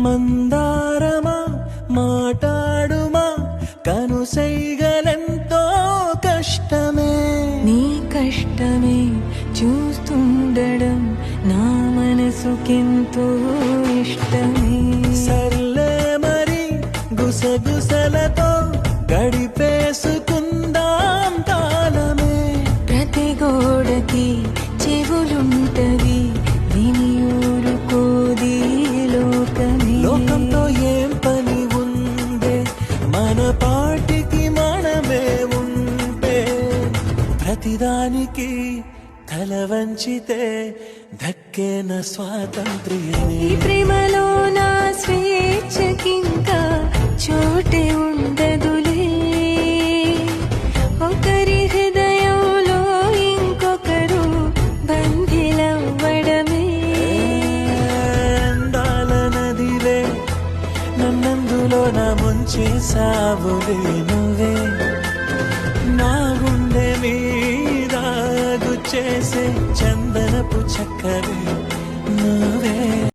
మందారమా మాటాడుమా కనుసైగలెంతో కష్టమే. నీ కష్టమే చూస్తుండడం నా మనసుకెంతో ఇష్టమే. సర్లే మరి గుసగుసలతో గడిపేసుకుందాం కాలమే. ప్రతి గోడకి చెవులుంటవి విని ఊరుకోది లోకమే. లోకంతో ఏం పని ఉందే మన పాటికి మనమే ఉంటే. ప్రతిదానికి తల వంచితే దక్కేన స్వాతంత్ర్యమే. ఈ ప్రేమలో నా స్వేచ్ఛకింకా చోటే ఉండదులే. ఒకరి హృదయంలో ఇంకొకరు బంధిలవ్వడమే. అందాల నదివే నన్నందులో నా ముంచేసావులే నువ్వే. నా గుండె మీద గుచ్చేసే చందనపు చక్కవే నువ్వే.